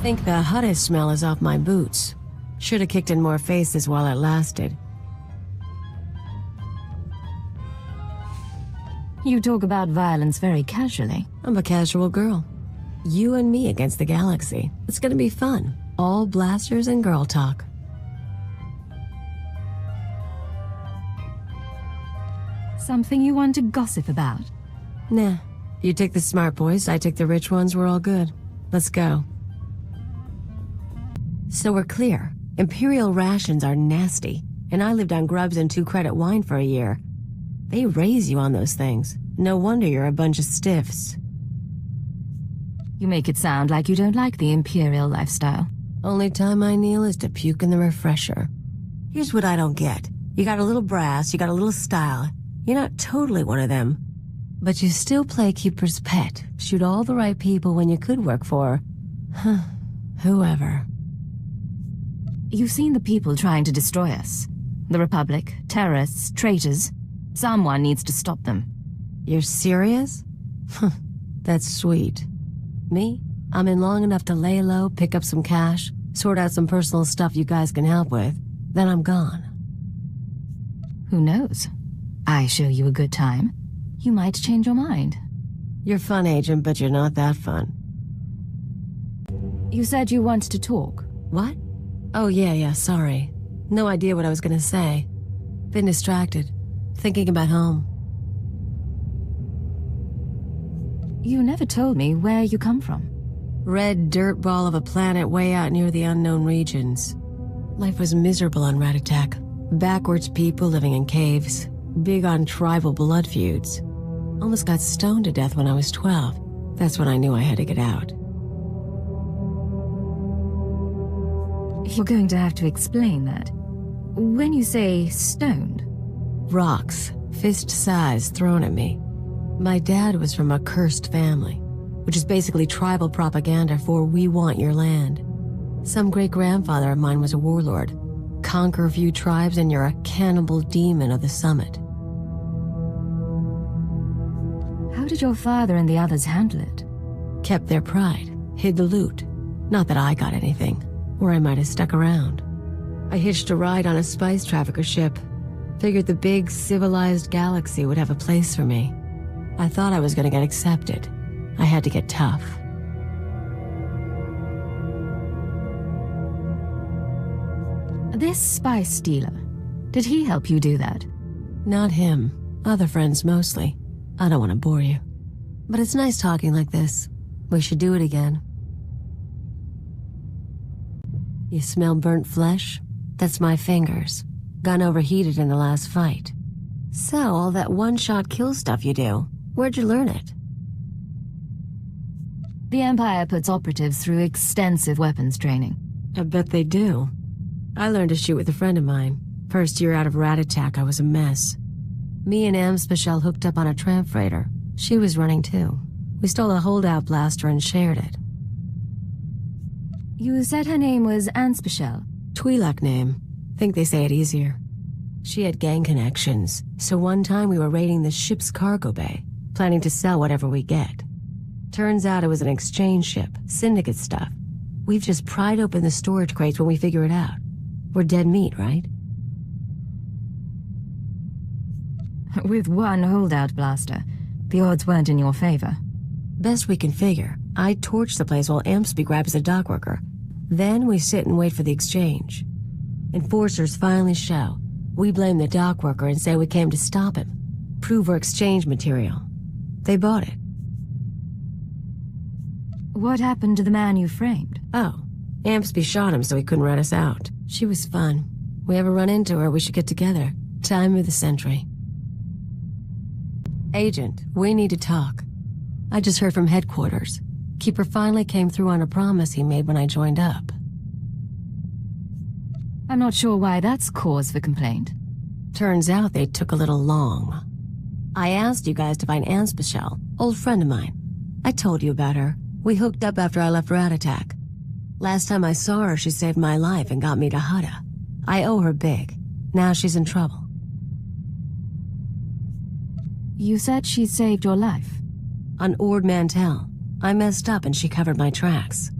Think the hottest smell is off my boots. Should have kicked in more faces while it lasted. You talk about violence very casually. I'm a casual girl. You and me against the galaxy. It's gonna be fun. All blasters and girl talk. Something you want to gossip about? Nah. You take the smart boys, I take the rich ones, we're all good. Let's go. So we're clear. Imperial rations are nasty, and I lived on grubs and 2-credit wine for a year. They raise you on those things. No wonder you're a bunch of stiffs. You make it sound like you don't like the Imperial lifestyle. Only time I kneel is to puke in the refresher. Here's what I don't get. You got a little brass, you got a little style. You're not totally one of them. But you still play keeper's pet. Shoot all the right people when you could work for... whoever. You've seen the people trying to destroy us. The Republic, terrorists, traitors. Someone needs to stop them. You're serious? That's sweet. Me? I'm in long enough to lay low, pick up some cash, sort out some personal stuff you guys can help with. Then I'm gone. Who knows? I show you a good time. You might change your mind. You're fun, Agent, but you're not that fun. You said you wanted to talk. What? Oh, yeah, sorry. No idea what I was gonna say. Been distracted. Thinking about home. You never told me where you come from. Red dirt ball of a planet way out near the unknown regions. Life was miserable on Ratatak. Backwards people living in caves. Big on tribal blood feuds. Almost got stoned to death when I was 12. That's when I knew I had to get out. You're going to have to explain that. When you say stoned... Rocks, fist-size, thrown at me. My dad was from a cursed family, which is basically tribal propaganda for "we want your land." Some great-grandfather of mine was a warlord. Conquer a few tribes and you're a cannibal demon of the summit. How did your father and the others handle it? Kept their pride, hid the loot. Not that I got anything, or I might have stuck around. I hitched a ride on a spice trafficker ship. Figured the big, civilized galaxy would have a place for me. I thought I was gonna get accepted. I had to get tough. This spice dealer, did he help you do that? Not him. Other friends mostly. I don't want to bore you. But it's nice talking like this. We should do it again. You smell burnt flesh? That's my fingers. Gun overheated in the last fight. So, all that one-shot kill stuff you do, where'd you learn it? The Empire puts operatives through extensive weapons training. I bet they do. I learned to shoot with a friend of mine. First year out of Ratatak, I was a mess. Me and Amspecial hooked up on a tramp freighter. She was running too. We stole a holdout blaster and shared it. You said her name was Amspecial. Twi'lek name. Think they say it easier. She had gang connections, so one time we were raiding the ship's cargo bay, planning to sell whatever we get. Turns out it was an exchange ship, syndicate stuff. We've just pried open the storage crates when we figure it out. We're dead meat, right? With one holdout blaster, the odds weren't in your favor. Best we can figure. I torch the place while Ampsby grabs a dock worker. Then we sit and wait for the exchange. Enforcers finally show. We blame the dock worker and say we came to stop him. Prove we're exchange material. They bought it. What happened to the man you framed? Oh, Ampsby shot him so he couldn't rat us out. She was fun. We ever run into her, we should get together. Time of the century. Agent, we need to talk. I just heard from headquarters. Keeper finally came through on a promise he made when I joined up. I'm not sure why that's cause for complaint. Turns out they took a little long. I asked you guys to find Amspecial, old friend of mine. I told you about her. We hooked up after I left Ratatak. Last time I saw her, she saved my life and got me to Hutta. I owe her big. Now she's in trouble. You said she saved your life? On Ord Mantell. I messed up and she covered my tracks.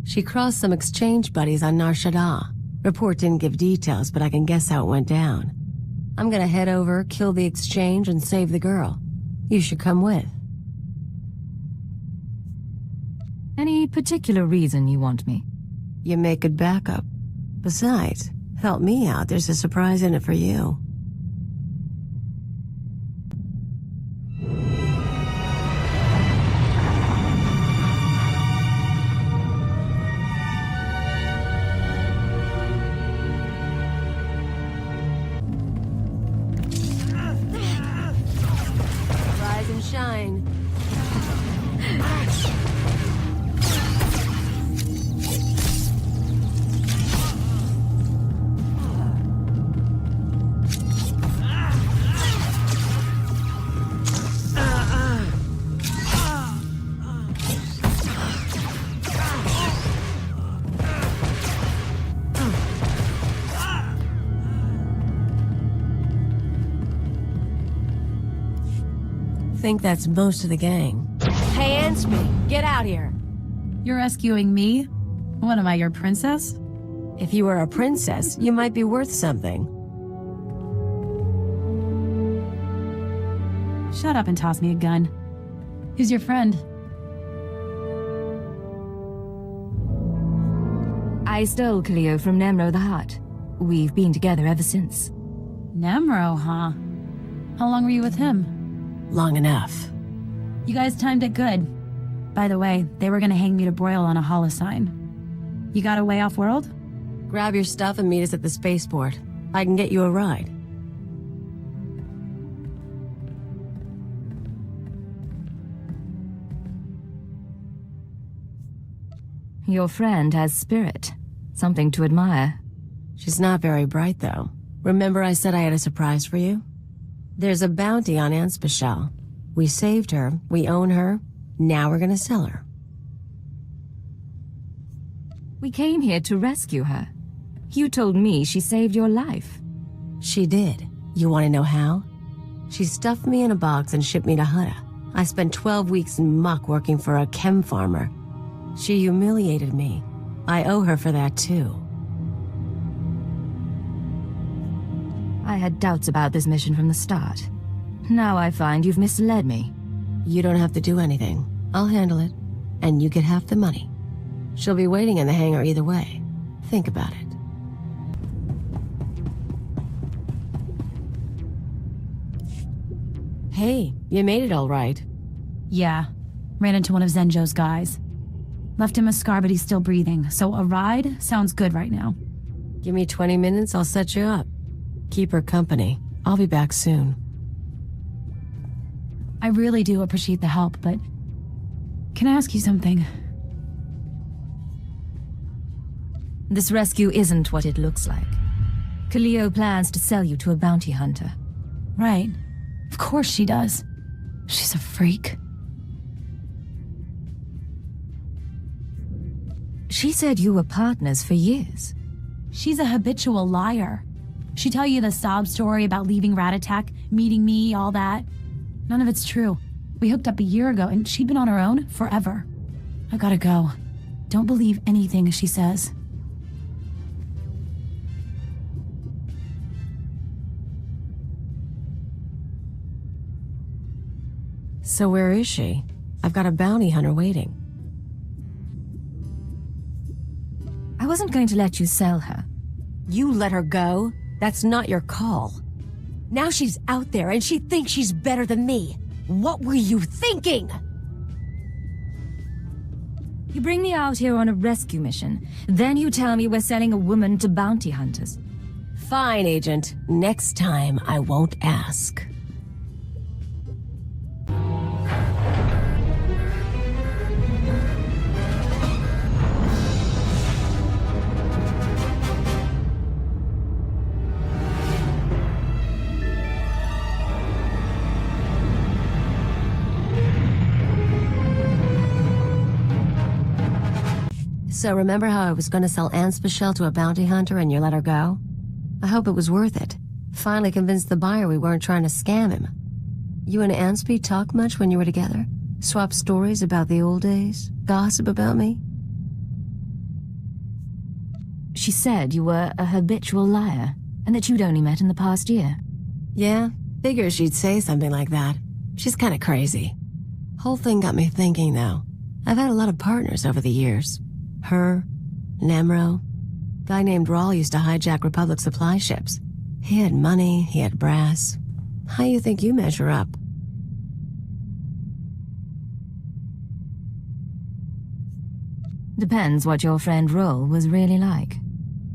She crossed some exchange buddies on Nar Shaddaa. Report didn't give details, but I can guess how it went down. I'm gonna head over, kill the exchange, and save the girl. You should come with. Any particular reason you want me? You make good backup. Besides, help me out, there's a surprise in it for you. Rise and shine. Think that's most of the gang. Hey, Ansby, get out here. You're rescuing me? What am I, your princess? If you were a princess, you might be worth something. Shut up and toss me a gun. Who's your friend? I stole Kaliyo from Nemro the Hutt. We've been together ever since. Nemro, huh? How long were you with him? Long enough. You guys timed it good. By the way, they were gonna hang me to broil on a holocene. You got a way off-world? Grab your stuff and meet us at the spaceport. I can get you a ride. Your friend has spirit. Something to admire. She's not very bright, though. Remember I said I had a surprise for you? There's a bounty on Anspecial. We saved her, we own her, now we're gonna sell her. We came here to rescue her. You told me she saved your life. She did. You want to know how? She stuffed me in a box and shipped me to Hutta. I spent 12 weeks in muck working for a chem farmer. She humiliated me. I owe her for that too. I had doubts about this mission from the start. Now I find you've misled me. You don't have to do anything. I'll handle it. And you get half the money. She'll be waiting in the hangar either way. Think about it. Hey, you made it all right. Yeah. Ran into one of Zenjo's guys. Left him a scar, but he's still breathing, so a ride sounds good right now. Give me 20 minutes, I'll set you up. Keep her company. I'll be back soon. I really do appreciate the help, but... Can I ask you something? This rescue isn't what it looks like. Kaliyo plans to sell you to a bounty hunter. Right. Of course she does. She's a freak. She said you were partners for years. She's a habitual liar. She tell you the sob story about leaving Rat Attack, meeting me, all that. None of it's true. We hooked up a year ago and she'd been on her own forever. I gotta go. Don't believe anything she says. So where is she? I've got a bounty hunter waiting. I wasn't going to let you sell her. You let her go? That's not your call. Now she's out there and she thinks she's better than me. What were you thinking? You bring me out here on a rescue mission, then you tell me we're selling a woman to bounty hunters. Fine, Agent. Next time, I won't ask. So remember how I was going to sell Anspecial to a bounty hunter and you let her go? I hope it was worth it. Finally convinced the buyer we weren't trying to scam him. You and Ansby talk much when you were together? Swap stories about the old days? Gossip about me? She said you were a habitual liar, and that you'd only met in the past year. Yeah, figures she'd say something like that. She's kind of crazy. Whole thing got me thinking, though. I've had a lot of partners over the years. Her, Nemro. Guy named Rawl used to hijack Republic supply ships. He had money, he had brass. How you think you measure up? Depends what your friend Rawl was really like.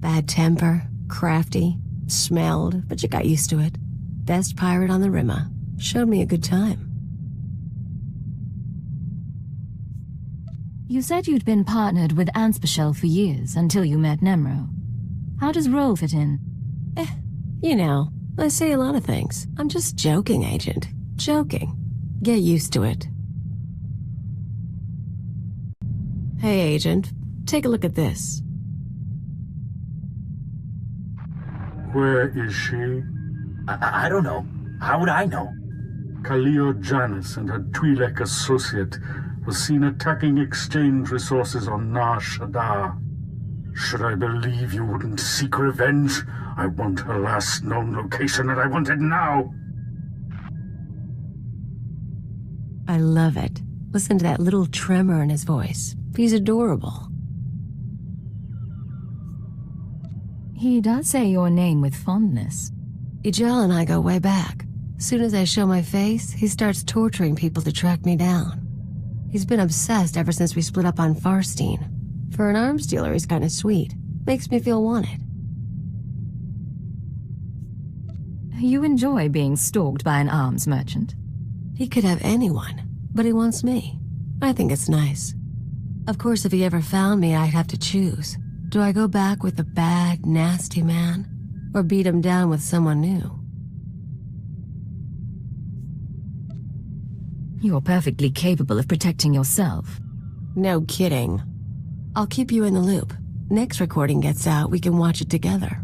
Bad temper, crafty, smelled, but you got used to it. Best pirate on the Rimmer. Showed me a good time. You said you'd been partnered with Anspecial for years until you met Nemro. How does Rawl fit in? You know, I say a lot of things. I'm just joking, Agent. Joking. Get used to it. Hey, Agent. Take a look at this. Where is she? I don't know. How would I know? Kaliyo Djannis and her Twi'lek associate was seen attacking exchange resources on Nar Shaddaa. Should I believe you wouldn't seek revenge? I want her last known location, and I want it now! I love it. Listen to that little tremor in his voice. He's adorable. He does say your name with fondness. Ijel and I go way back. Soon as I show my face, he starts torturing people to track me down. He's been obsessed ever since we split up on Farstein. For an arms dealer, he's kind of sweet. Makes me feel wanted. You enjoy being stalked by an arms merchant? He could have anyone, but he wants me. I think it's nice. Of course, if he ever found me, I'd have to choose. Do I go back with the bad, nasty man, or beat him down with someone new? You're perfectly capable of protecting yourself. No kidding. I'll keep you in the loop. Next recording gets out, we can watch it together.